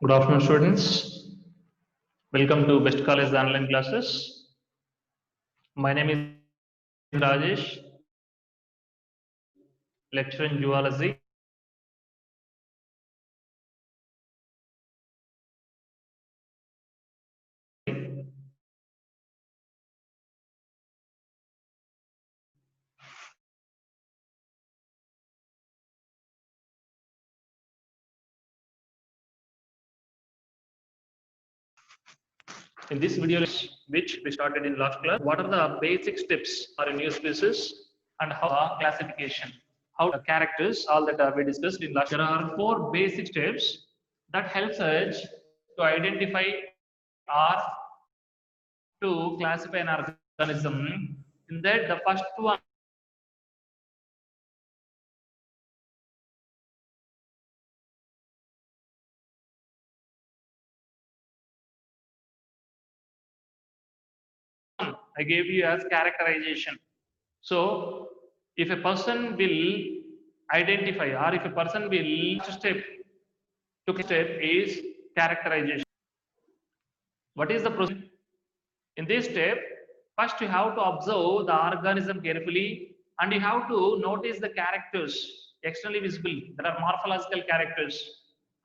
Good afternoon, students. Welcome to Best College online classes. My name is Rajesh, lecturer in zoology. In this video, which we started in last class, what are the basic steps for a new species and how classification, how the characters, all that we discussed in last. There are four basic steps that helps us to identify or to classify an organism. In that, the first one I gave you as characterization. So, if a person will identify or if a person will step is characterization. What is the process? In this step, first you have to observe the organism carefully and you have to notice the characters externally visible. There are morphological characters.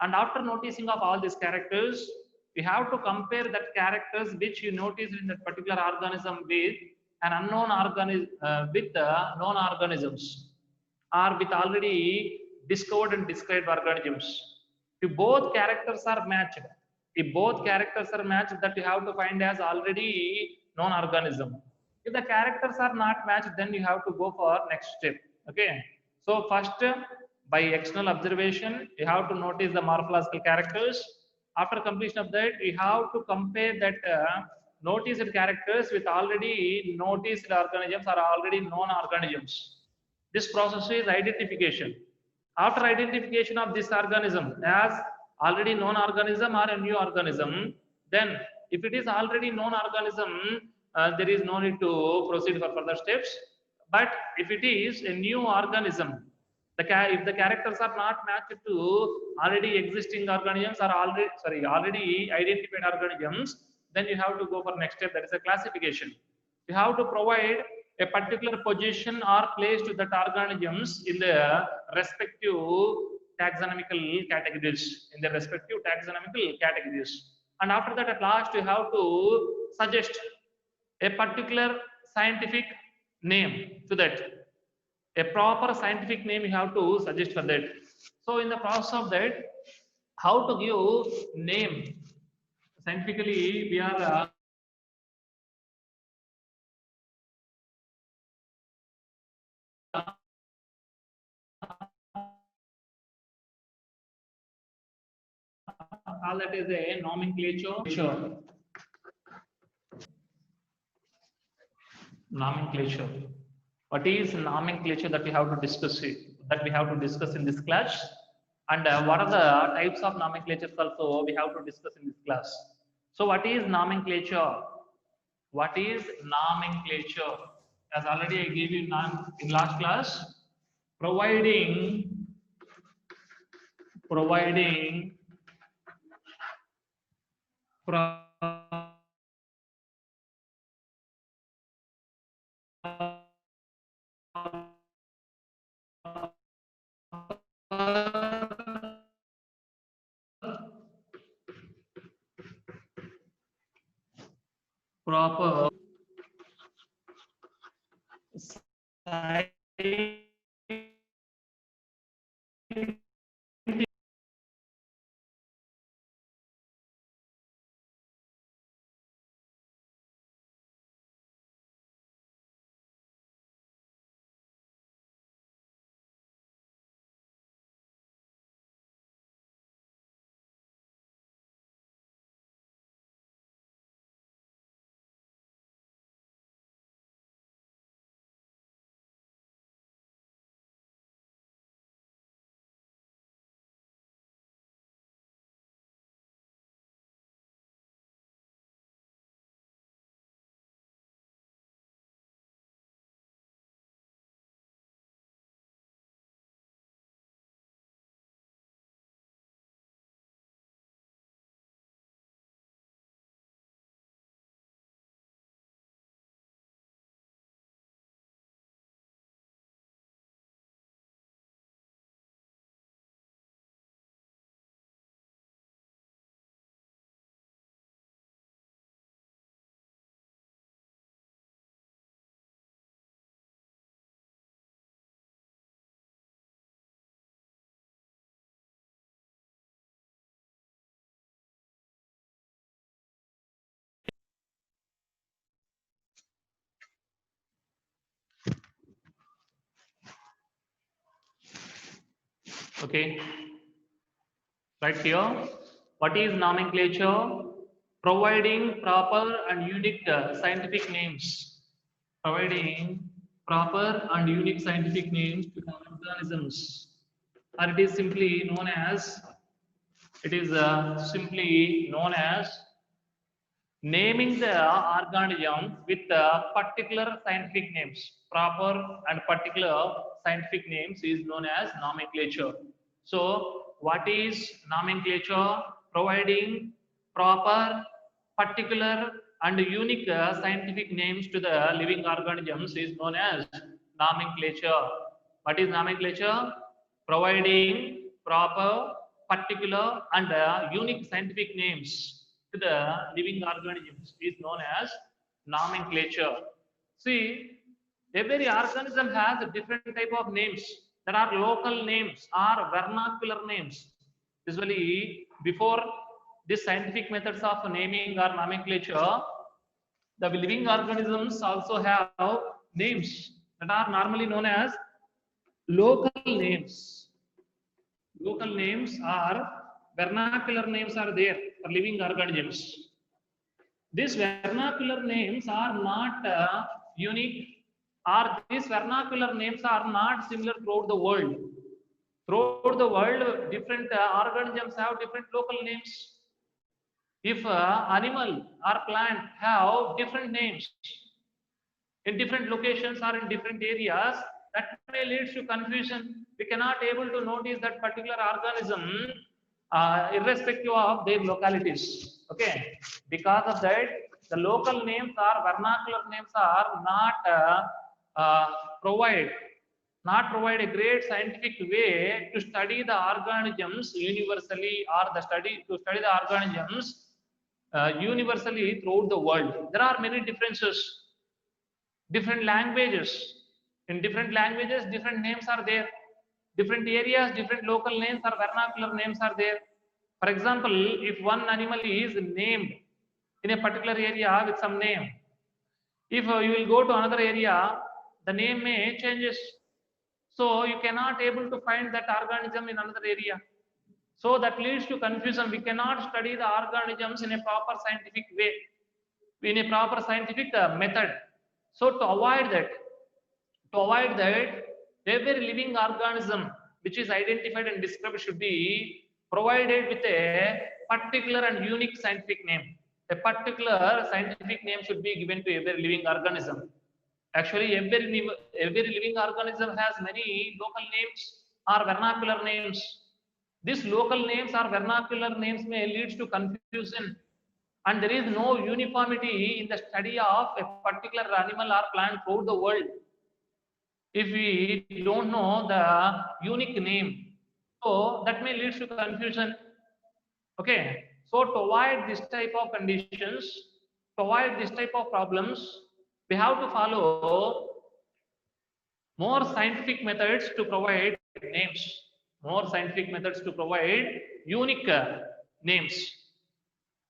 And after noticing of all these characters, you have to compare that characters which you noticed in that particular organism with an unknown organism with the known organisms or with already discovered and described organisms. If both characters are matched, that you have to find as already known organism. If the characters are not matched, then you have to go for next step. Okay. So first, by external observation, you have to notice the morphological characters. After completion of that, you have to compare that noticed characters with already noticed organisms or already known organisms. This process is identification. After identification of this organism as already known organism or a new organism, then if it is already known organism, there is no need to proceed for further steps. But if it is a new organism, if the characters are not matched to already existing organisms or already identified organisms, then you have to go for next step, that is a classification. You have to provide a particular position or place to that organisms in the respective taxonomical categories, and after that, at last, you have to suggest a particular scientific name to that. A proper scientific name you have to suggest for that. So in the process of that, how to give name scientifically, we are all that is a nomenclature. Nomenclature. What is nomenclature that we have to discuss in this class? And what are the types of nomenclatures also we have to discuss in this class? So what is nomenclature? What is nomenclature? As already I gave you in last class, providing pro- proper Okay, right here. What is nomenclature? Providing proper and unique scientific names. Providing proper and unique scientific names to organisms, or it is simply known as naming the organism with particular scientific names. Proper and particular scientific names is known as nomenclature. So, what is nomenclature? Providing proper, particular, and unique scientific names to the living organisms is known as nomenclature. What is nomenclature? Providing proper, particular, and unique scientific names to the living organisms is known as nomenclature. See, every organism has a different type of names. There are local names or vernacular names. Usually, before the scientific methods of naming or nomenclature, the living organisms also have names that are normally known as local names. Local names or vernacular names are there for living organisms. These vernacular names are not unique, or these vernacular names are not similar throughout the world. Throughout the world, different organisms have different local names. If animal or plant have different names in different locations or in different areas, that may lead to confusion. We cannot able to notice that particular organism irrespective of their localities. Okay, because of that, the local names or vernacular names are uh, provide provide a great scientific way to study the organisms universally, or the study to study the organisms universally throughout the world. There are many differences, different languages. In different languages, different names are there. Different areas, different local names or vernacular names are there. For example, if one animal is named in a particular area with some name, if you will go to another area, the name may changes. So you cannot able to find that organism in another area. So that leads to confusion. We cannot study the organisms in a proper scientific way, in a proper scientific method. So to avoid that, every living organism which is identified and described should be provided with a particular and unique scientific name. A particular scientific name should be given to every living organism. Actually, every living organism has many local names or vernacular names. These local names or vernacular names may lead to confusion, and there is no uniformity in the study of a particular animal or plant throughout the world if we don't know the unique name. So that may lead to confusion. Okay. So to avoid this type of conditions, to avoid this type of problems, we have to follow more scientific methods to provide names, more scientific methods to provide unique names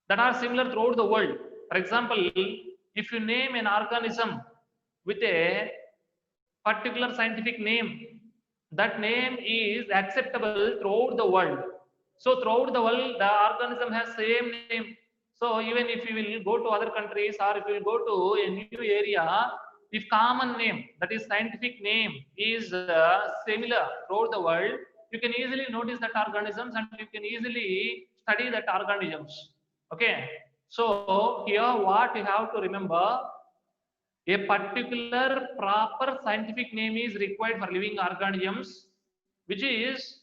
that are similar throughout the world. For example, if you name an organism with a particular scientific name, that name is acceptable throughout the world. So throughout the world, the organism has same name. So even if you will go to other countries or if you will go to a new area, if common name, that is scientific name, is similar throughout the world, you can easily notice that organisms and you can easily study that organisms. Okay. So here what you have to remember, a particular proper scientific name is required for living organisms, which is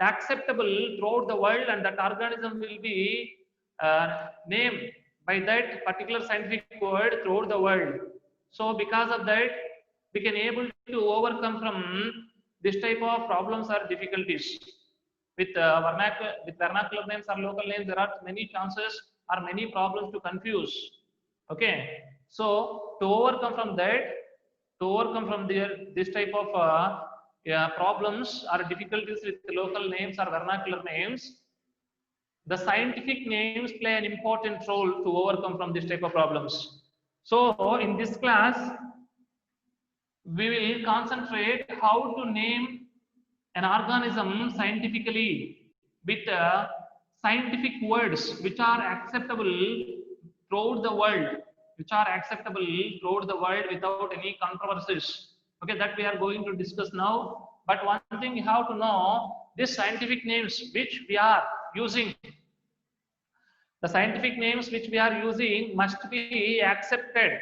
acceptable throughout the world, and that organism will be named by that particular scientific word throughout the world. So because of that, we can able to overcome from this type of problems or difficulties. With vernacular names or local names, there are many chances or many problems to confuse. Okay. So to overcome from that, to overcome from this type of problems or difficulties with local names or vernacular names, the scientific names play an important role to overcome from this type of problems. So in this class, we will concentrate how to name an organism scientifically with scientific words which are acceptable throughout the world, which are acceptable throughout the world without any controversies. Okay, that we are going to discuss now. But one thing you have to know, these scientific names which we are using, the scientific names which we are using must be accepted,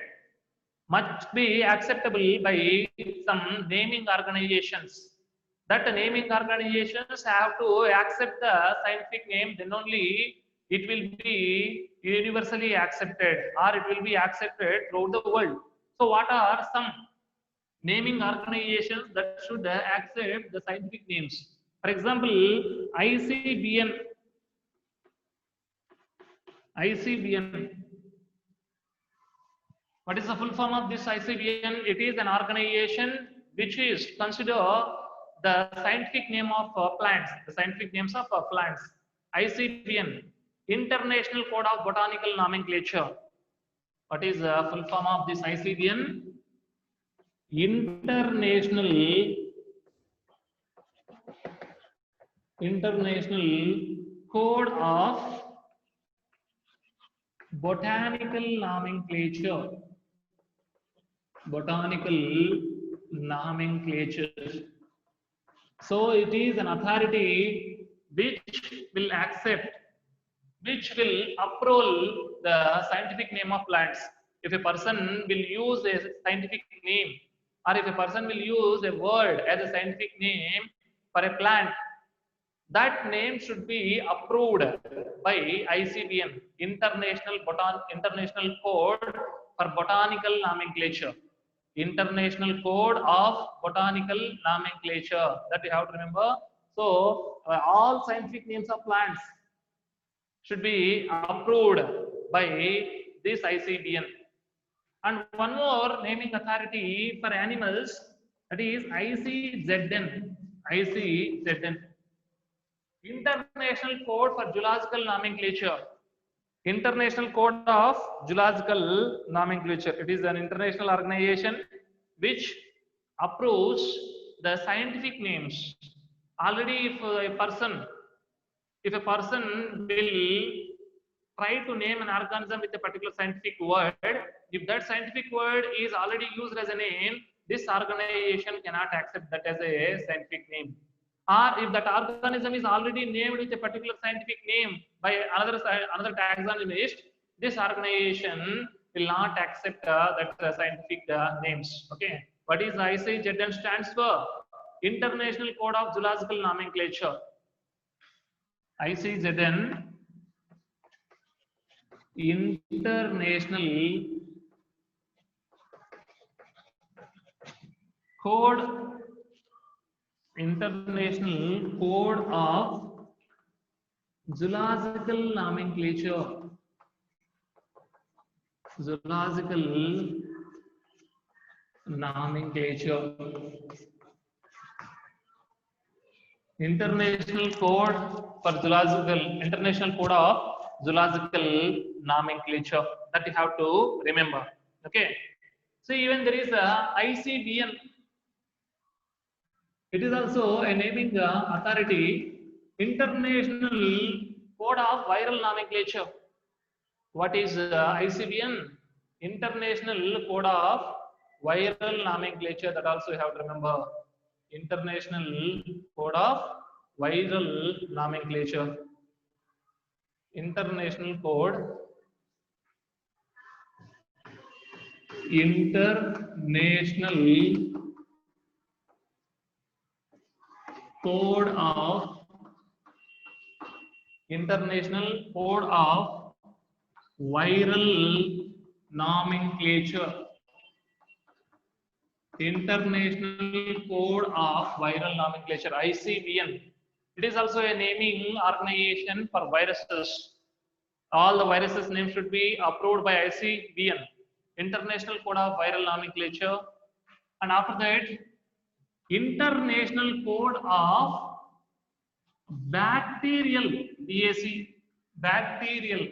must be acceptable by some naming organizations. That naming organizations have to accept the scientific name, then only it will be universally accepted or it will be accepted throughout the world. So what are some naming organizations that should accept the scientific names? For example, ICBN. ICBN. What is the full form of this ICBN? It is an organization which is considered the scientific name of plants, the scientific names of plants. ICBN, International Code of Botanical Nomenclature. What is the full form of this ICBN? International Code of Botanical Nomenclature. Botanical nomenclature. So it is an authority which will accept, which will approve the scientific name of plants. If a person will use a scientific name, or if a person will use a word as a scientific name for a plant, that name should be approved by ICBN, International Code for Botanical Nomenclature. International Code of Botanical Nomenclature, that you have to remember. So all scientific names of plants should be approved by this ICBN. And one more naming authority for animals, that is ICZN. ICZN, International Code for Zoological Nomenclature. International Code of Zoological Nomenclature. It is an international organization which approves the scientific names. Already, if a person will try to name an organism with a particular scientific word, if that scientific word is already used as a name, this organization cannot accept that as a scientific name. Or if that organism is already named with a particular scientific name by another taxonomist, this organization will not accept that scientific names. Okay, what is ICZN stands for? International Code of Zoological Nomenclature. ICZN, International Code of Zoological Nomenclature. Zoological Nomenclature. International Code for Zoological, International Code of Zoological Nomenclature, that you have to remember. Okay. So even there is a ICBN. It is also a naming authority, International Code of Viral Nomenclature. What is ICBN? International Code of Viral Nomenclature, that also you have to remember. International Code of Viral Nomenclature. International Code. International Code of Viral Nomenclature. International Code of Viral Nomenclature, ICVN. It is also a naming organization for viruses. All the viruses names should be approved by ICVN, International Code of Viral Nomenclature. And after that, International Code of Bacterial, BAC, Bacterial,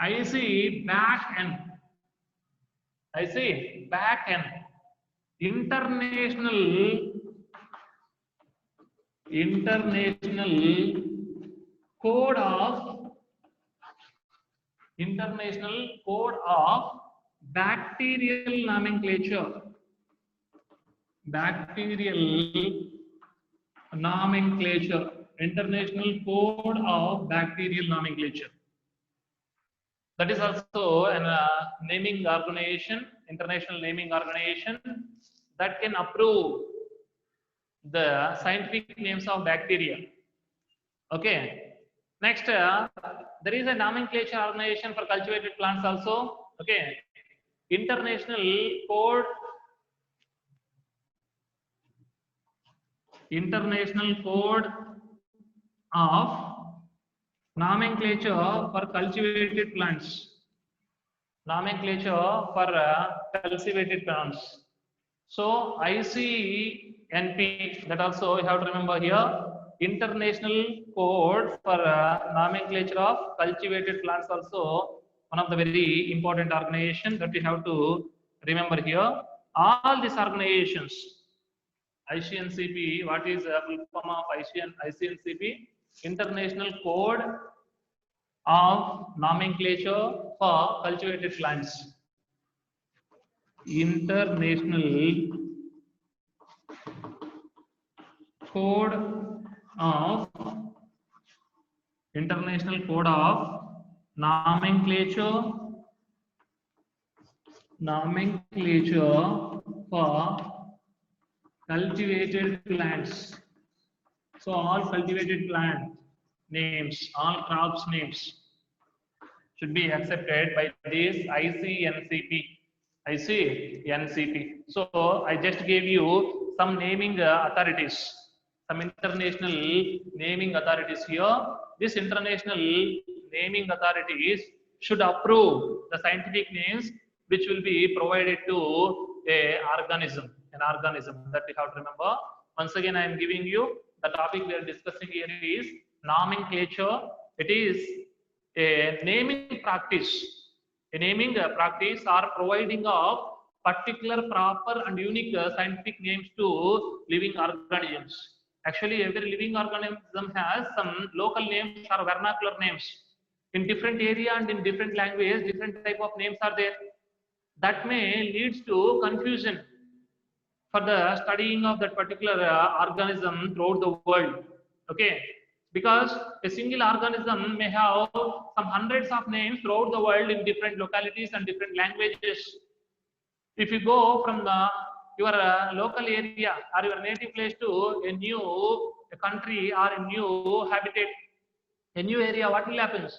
ICBACN, ICBACN, International International Code of Bacterial Nomenclature. Bacterial Nomenclature. International Code of Bacterial Nomenclature. That is also an naming organization, international naming organization that can approve the scientific names of bacteria. Okay. Next, there is a nomenclature organization for cultivated plants also. Okay. International Code of Nomenclature for cultivated plants. Nomenclature for cultivated plants. So ICNP, that also you have to remember here. International Code for Nomenclature of Cultivated Plants also one of the very important organization that we have to remember here. All these organizations, ICNCP, what is the full form of ICNCP? International Code of Nomenclature for Cultivated Plants. International Code of Nomenclature for cultivated plants. So all cultivated plant names, all crops names should be accepted by this ICNCP. So I just gave you some naming authorities, some international naming authorities here. This international naming authorities should approve the scientific names which will be provided to an organism that we have to remember. Once again, I am giving you the topic we are discussing here is nomenclature. It is a naming practice. A naming practice or providing of particular, proper and unique scientific names to living organisms. Actually, every living organism has some local names or vernacular names. In different area and in different language, different type of names are there. That may leads to confusion for the studying of that particular organism throughout the world. Okay, because a single organism may have some hundreds of names throughout the world in different localities and different languages. If you go from your local area or your native place to a new country or a new habitat, a new area, what will happen?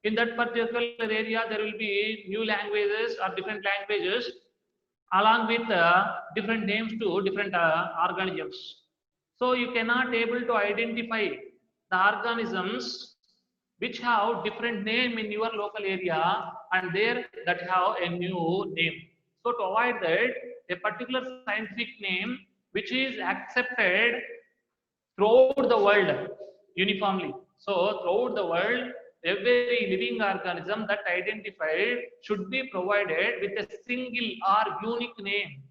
In that particular area, there will be new languages or different languages along with different names to different organisms. So you cannot able to identify the organisms which have different name in your local area and there that have a new name. So to avoid that, a particular scientific name which is accepted throughout the world uniformly. So throughout the world, every living organism that identified should be provided with a single or unique name.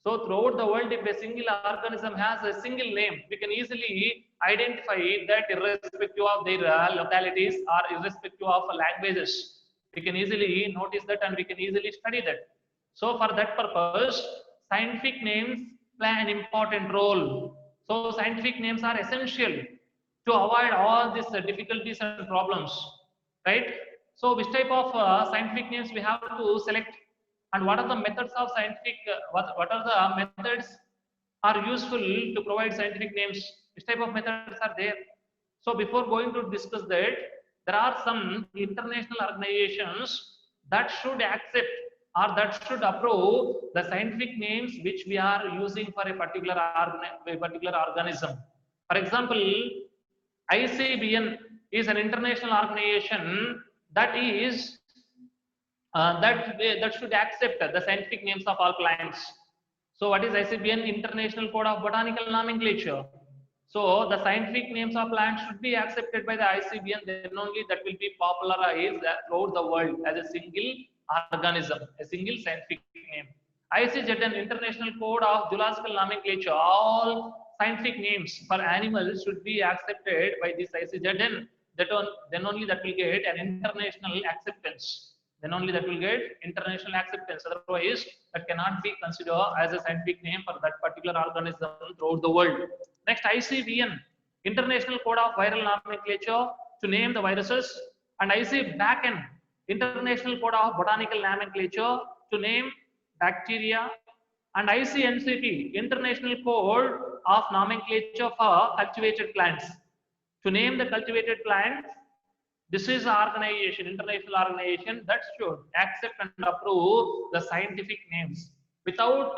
So throughout the world, if a single organism has a single name, we can easily identify that irrespective of their localities or irrespective of languages. We can easily notice that and we can easily study that. So for that purpose, scientific names play an important role. So scientific names are essential to avoid all these difficulties and problems, right? So which type of scientific names we have to select, and what are the methods of scientific, what are the methods are useful to provide scientific names, which type of methods are there. So before going to discuss that, there are some international organizations that should accept or that should approve the scientific names which we are using for a particular organism. For example, ICBN is an international organization that is that should accept the scientific names of all plants. So what is ICBN? International Code of Botanical Nomenclature. So the scientific names of plants should be accepted by the ICBN, then only that will be popularized throughout the world as a single organism, a single scientific name. ICZN, International Code of Zoological Nomenclature. All scientific names for animals should be accepted by this ICJ, then only that will get an international acceptance. Then only that will get international acceptance. Otherwise, that cannot be considered as a scientific name for that particular organism throughout the world. Next, ICVN, International Code of Viral Nomenclature to name the viruses, and ICBACN, International Code of Botanical Nomenclature to name bacteria, and ICNCT, International Code of Nomenclature for Cultivated Plants to name the cultivated plants. This is an organization, international organization that should accept and approve the scientific names. Without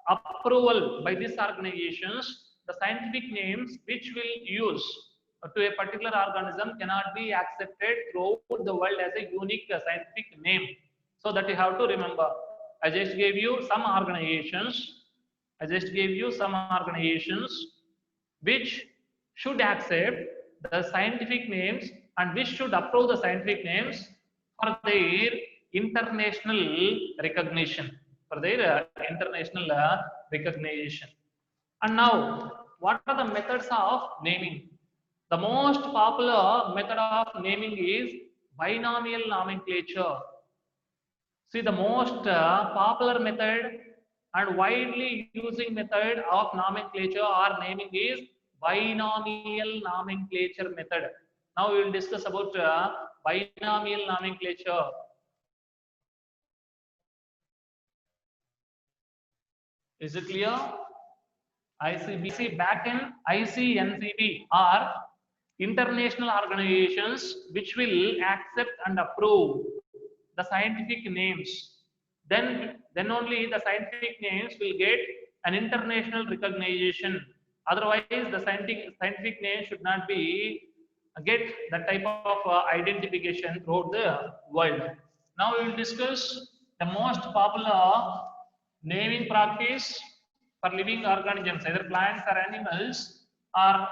approval by these organizations, the scientific names which will use to a particular organism cannot be accepted throughout the world as a unique scientific name. So that you have to remember. I just gave you some organizations. Which should accept the scientific names and which should approve the scientific names for their international recognition. And now, what are the methods of naming? The most popular method of naming is binomial nomenclature. See, the most popular method and widely using method of nomenclature or naming is binomial nomenclature method. Now we will discuss about binomial nomenclature. Is it clear? ICBACN, ICNCB are international organizations which will accept and approve the scientific names. Then only the scientific names will get an international recognition. Otherwise, the scientific name should not be get that type of identification throughout the world. Now we will discuss the most popular naming practice for living organisms, either plants or animals, or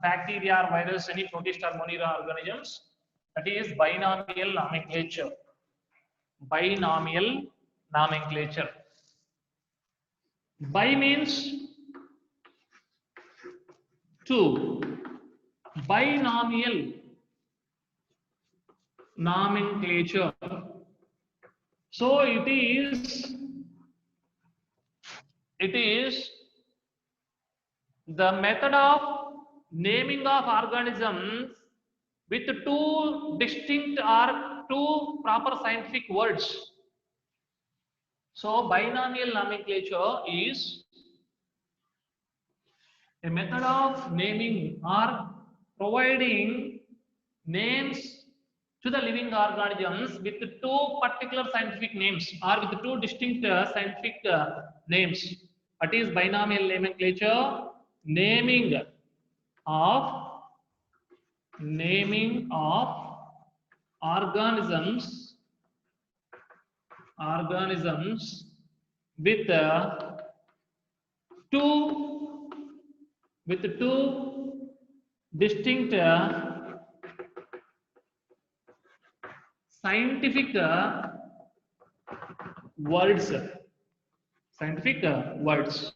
bacteria or virus, any protist or monoera organisms. That is binomial nomenclature. Binomial nomenclature. Bi means two. Binomial nomenclature. So it is the method of naming of organisms with two distinct or two proper scientific words. So binomial nomenclature is a method of naming or providing names to the living organisms with two particular scientific names or with two distinct scientific names. That is binomial nomenclature, naming of organisms with two distinct scientific words.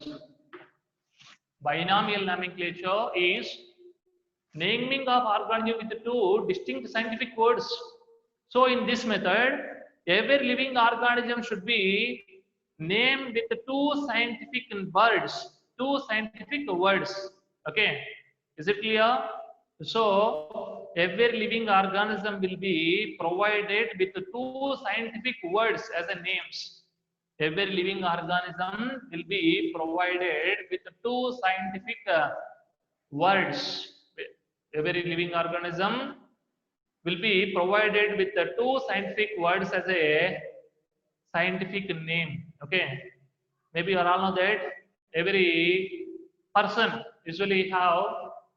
Binomial nomenclature is naming of organism with two distinct scientific words. So in this method, every living organism should be named with two scientific words. Okay, is it clear? So every living organism will be provided with two scientific words as a names. Every living organism will be provided with two scientific words. Every living organism will be provided with the two scientific words as a scientific name. Okay, maybe you all know that every person usually have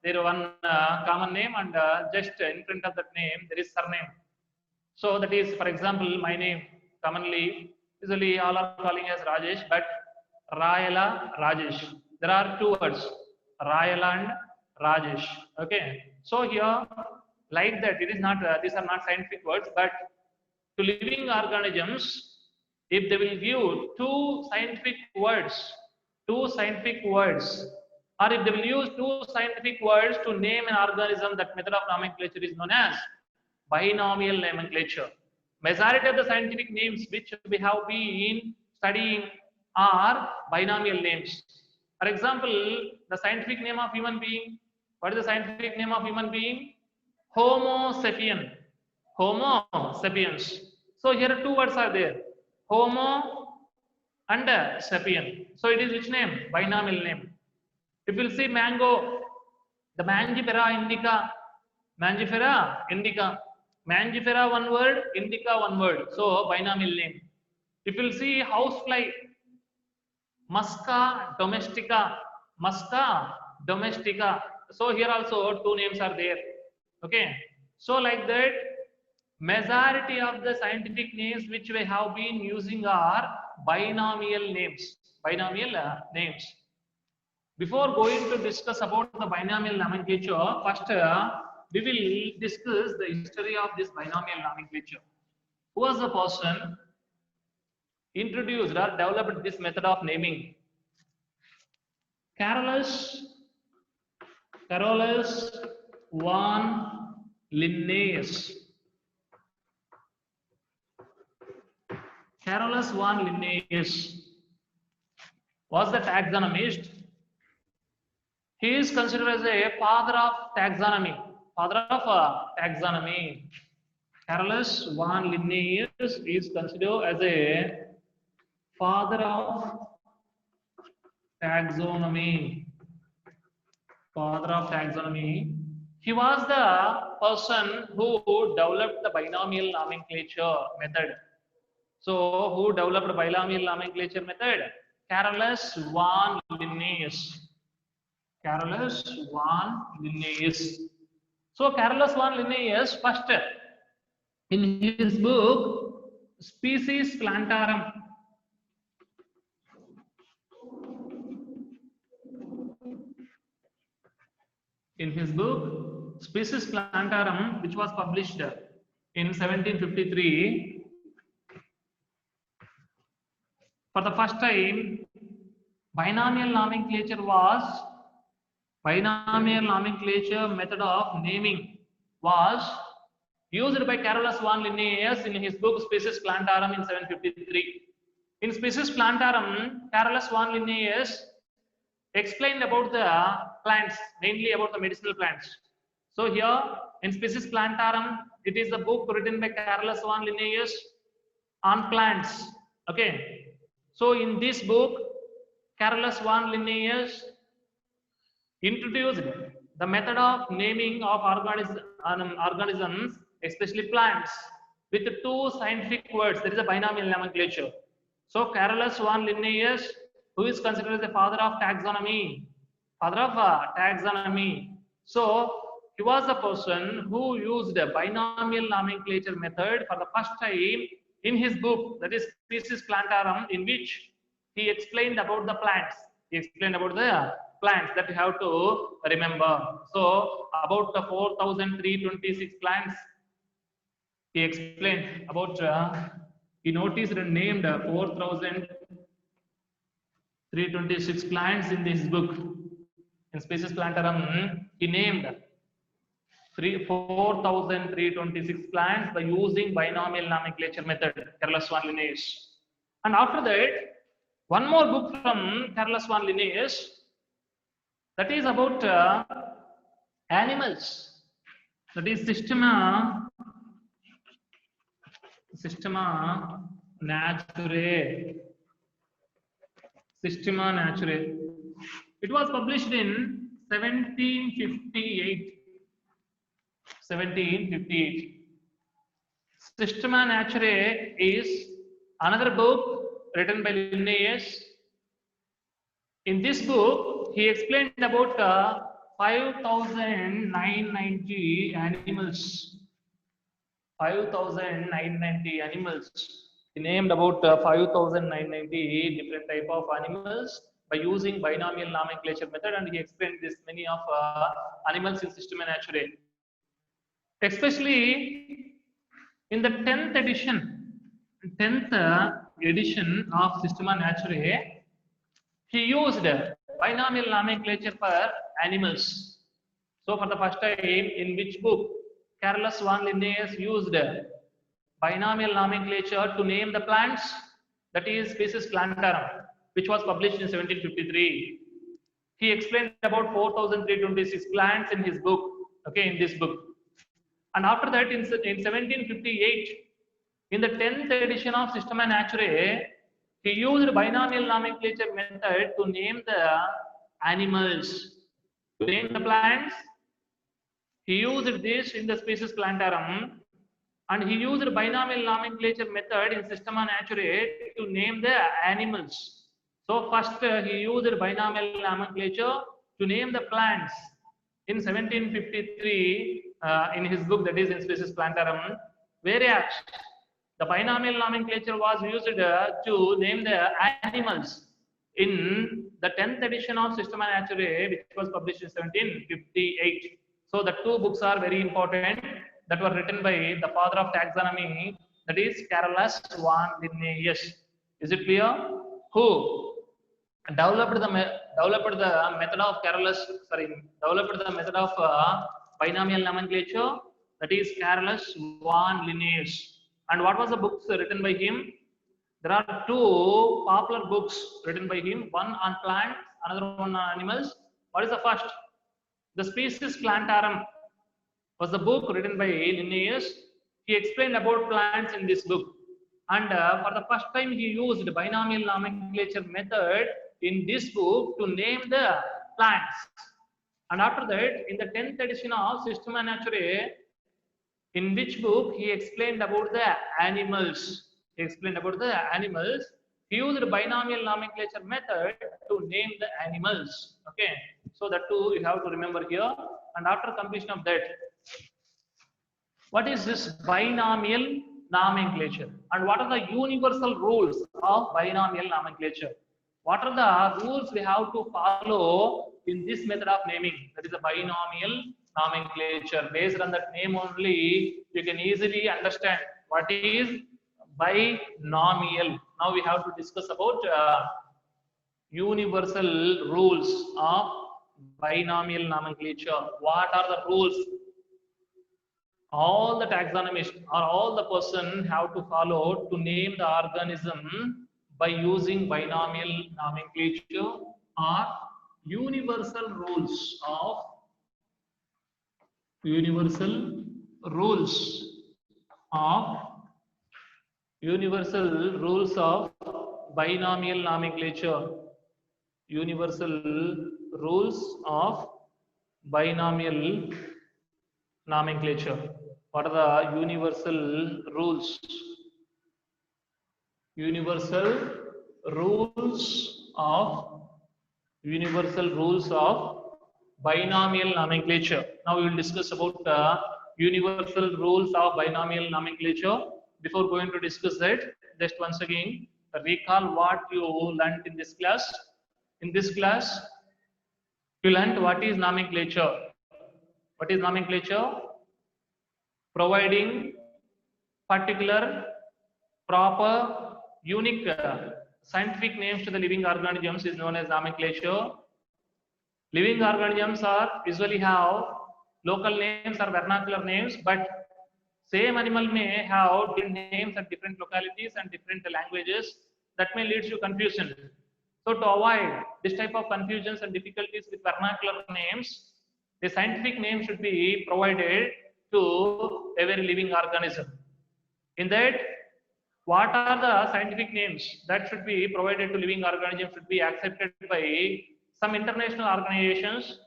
their one common name, and just in front of that name there is surname. So that is, for example, my name commonly usually all are calling as Rajesh, but Rayala, Rajesh. There are two words, Rayala and Rajesh. Okay, so here like that, it is not these are not scientific words, but to living organisms, if they will give two scientific words, or if they will use two scientific words to name an organism, that method of nomenclature is known as binomial nomenclature. Majority of the scientific names which we have been studying are binomial names. For example, the scientific name of human being. What is the scientific name of human being? Homo sapien. Homo sapiens. So here two words are there. Homo and sapien. So it is which name? Binomial name. If you will see mango, the Mangifera indica. Mangifera indica. Mangifera one word, indica one word. So binomial name. If you will see housefly, Musca domestica. Musca domestica. So here also two names are there. Okay. So like that, majority of the scientific names which we have been using are binomial names. Binomial names. Before going to discuss about the binomial nomenclature, first we will discuss the history of this binomial nomenclature. Who was the person introduced or developed this method of naming? Carolus von Linnaeus. Carolus von Linnaeus was the taxonomist. He is considered as a father of taxonomy. Father of taxonomy. Carolus von Linnaeus is considered as a father of taxonomy. Father of taxonomy. He was the person who developed the binomial nomenclature method. So, who developed binomial nomenclature method? Carolus von Linnaeus. Carolus von Linnaeus. So, Carolus von Linnaeus first in his book Species Plantarum. In his book Species Plantarum, which was published in 1753, for the first time, binomial nomenclature method of naming was used by Carolus von Linnaeus in his book Species Plantarum in 1753. In Species Plantarum, Carolus von Linnaeus explained about the plants, mainly about the medicinal plants. So here in Species Plantarum, it is a book written by Carolus von Linnaeus on plants. Okay. So in this book, Carolus von Linnaeus introduced the method of naming of organisms, especially plants, with two scientific words. There is a binomial nomenclature. So Carolus von Linnaeus, who is considered as the father of taxonomy. So he was the person who used a binomial nomenclature method for the first time in his book, that is Species Plantarum, in which he explained about the plants. He explained about the plants that you have to remember. So about the 4,326 plants, he explained about, he noticed and named 4,326 plants in this book. In Species Plantarum, he named 4,326 plants by using binomial nomenclature method, Carolus von Linnaeus. And after that, one more book from Carolus von Linnaeus, that is about animals. That is Systema Naturae. Systema Naturae. It was published in 1758. Systema Naturae is another book written by Linnaeus. In this book, he explained about 5,990 animals. 5,990 animals. He named about 5,990 different type of animals by using binomial nomenclature method, and he explained this many of animals in Systema Naturae. Especially in the 10th edition of Systema Naturae, he used binomial nomenclature for animals. So for the first time, in which book Carolus van Linnaeus used binomial nomenclature to name the plants, that is species Plantarum, which was published in 1753. He explained about 4,326 plants in his book, okay, in this book. And after that, in 1758, in the 10th edition of Systema Naturae, he used binomial nomenclature method to name the animals. To name the plants, he used this in the species Plantarum, and he used binomial nomenclature method in Systema Naturae to name the animals. So first he used binomial nomenclature to name the plants in 1753 in his book, that is in species Plantarum, whereas the binomial nomenclature was used to name the animals in the 10th edition of Systema Naturae, which was published in 1758. So the two books are very important, that were written by the father of taxonomy, that is Carolus van Linnaeus. Is it clear? Who developed the method of binomial nomenclature, that is Carolus van Linnaeus. And what was the books written by him? There are two popular books written by him, one on plants, another one on animals. What is the first? The Species Plantarum was the book written by Linnaeus. He explained about plants in this book. And for the first time, he used binomial nomenclature method in this book to name the plants. And after that, in the 10th edition of Systema Naturae, in which book he explained about the animals. He explained about the animals. He used binomial nomenclature method to name the animals. Okay, so that too you have to remember here. And after completion of that, what is this binomial nomenclature? And what are the universal rules of binomial nomenclature? What are the rules we have to follow in this method of naming? That is a binomial nomenclature. Based on that name only, you can easily understand what is binomial. Now we have to discuss about universal rules of binomial nomenclature. What are the rules? All the taxonomists or all the person have to follow to name the organism by using binomial nomenclature or universal rules of binomial nomenclature. Universal rules of binomial nomenclature. What are the universal rules? Universal rules of binomial nomenclature. Now we will discuss about universal rules of binomial nomenclature. Before going to discuss that, just once again recall what you learned in this class. In this class, you learned what is nomenclature. What is nomenclature? Providing particular, proper, unique scientific names to the living organisms is known as nomenclature. Living organisms are usually have local names or vernacular names, but same animal may have different names at different localities and different languages. That may lead to confusion. So to avoid this type of confusions and difficulties with vernacular names, the scientific name should be provided to every living organism. In that, what are the scientific names that should be provided to living organisms should be accepted by some international organizations.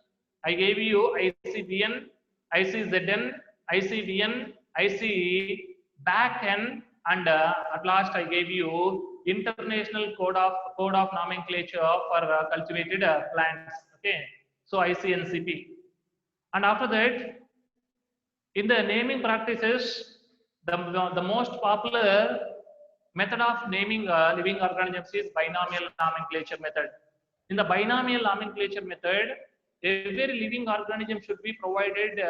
I gave you ICVN, ICZN, ICVN, ICBACN, and at last I gave you International Code of Nomenclature for cultivated plants. Okay, so ICNCP. And after that, in the naming practices, the most popular method of naming living organisms is binomial nomenclature method. In the binomial nomenclature method, every living organism should be provided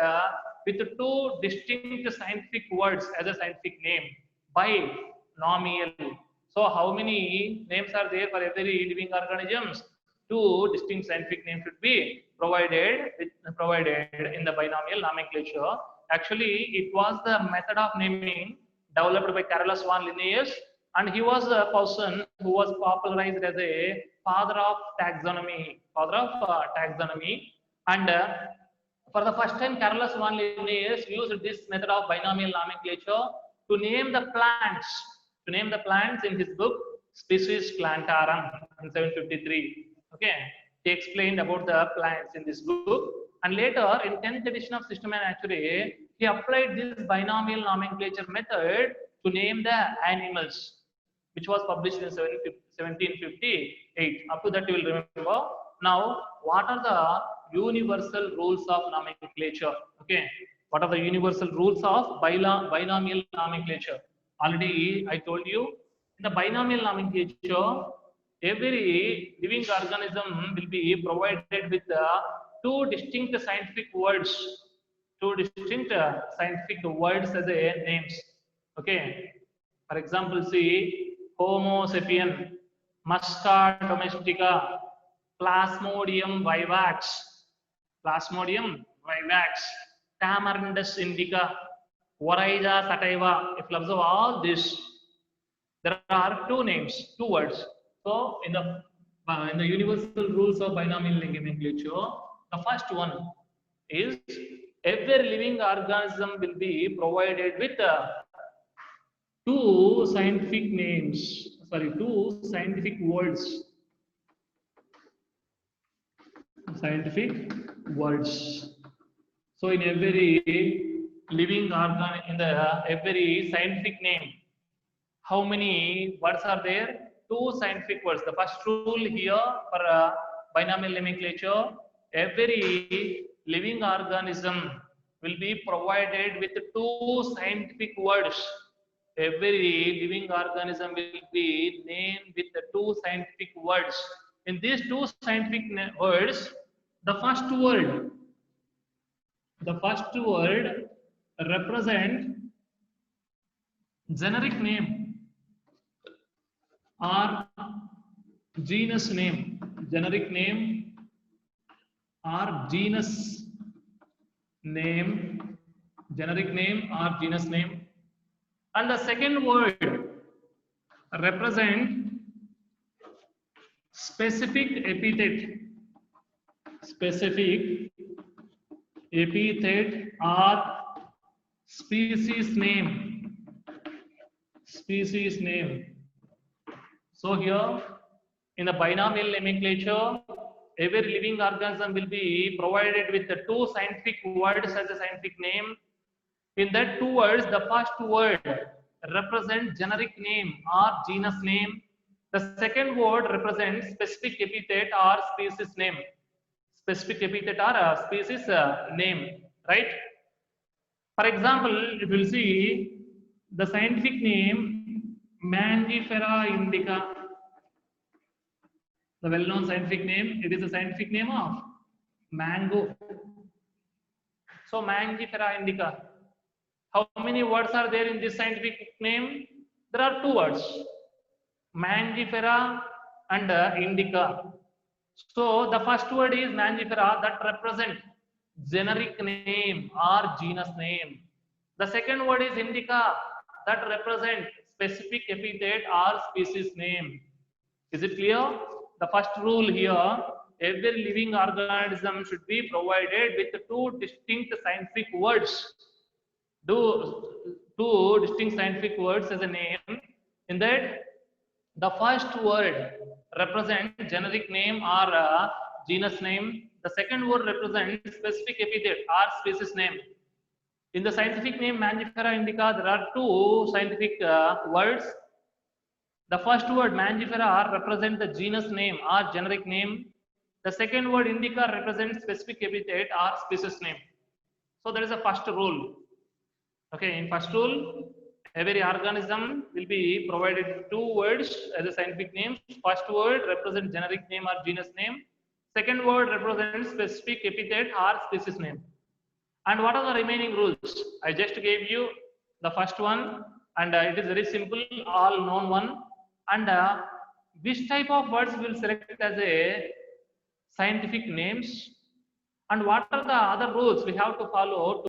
with two distinct scientific words as a scientific name. Binomial. So how many names are there for every living organisms? two distinct scientific names should be provided in the binomial nomenclature. Actually, it was the method of naming developed by Carolus von Linnaeus, and he was a person who was popularized as a father of taxonomy. And for the first time, Carolus von Linnaeus used this method of binomial nomenclature to name the plants. In his book Species Plantarum in 753. Okay, he explained about the plants in this book, and later in 10th edition of Systema Naturae, he applied this binomial nomenclature method to name the animals, which was published in 1758. Up to that you will remember. Now, what are the universal rules of nomenclature? Okay, what are the universal rules of binomial nomenclature? Already I told you, in the binomial nomenclature, every living organism will be provided with two distinct scientific words as a names. Okay, for example, see Homo sapien, Musca domestica, Plasmodium vivax, Tamarindus indica, Oryza sativa. If you observe all this, there are two names, two words. So in the universal rules of binomial nomenclature, the first one is every living organism will be provided with two scientific words. So in every living organ, in the every scientific name, how many words are there? Two scientific words. The first rule here for binomial nomenclature, every living organism will be provided with two scientific words. Every living organism will be named with the two scientific words. In these two scientific words, the first word represent generic name or genus name. Generic name or genus name. And the second word represent specific epithet or species name. So here in the binomial nomenclature, every living organism will be provided with the two scientific words as a scientific name. In that two words, the first word represents generic name or genus name. The second word represents specific epithet or species name. Right? For example, if you will see the scientific name Mangifera indica, the well-known scientific name, it is a scientific name of mango. So Mangifera indica. How many words are there in this scientific name? There are two words, Mangifera and indica. So the first word is Mangifera, that represents generic name or genus name. The second word is indica, that represents specific epithet or species name. Is it clear? The first rule here, every living organism should be provided with two distinct scientific words. Two distinct scientific words as a name. In that, the first word represents generic name or genus name. The second word represents specific epithet or species name. In the scientific name Mangifera indica, there are two scientific words. The first word Mangifera represents the genus name or generic name. The second word indica represents specific epithet or species name. So there is a first rule. Okay, in first rule, every organism will be provided two words as a scientific name. First word represents generic name or genus name. Second word represents specific epithet or species name. And what are the remaining rules? I just gave you the first one, and it is very simple, all known one. And which type of words will select as a scientific names, and what are the other rules we have to follow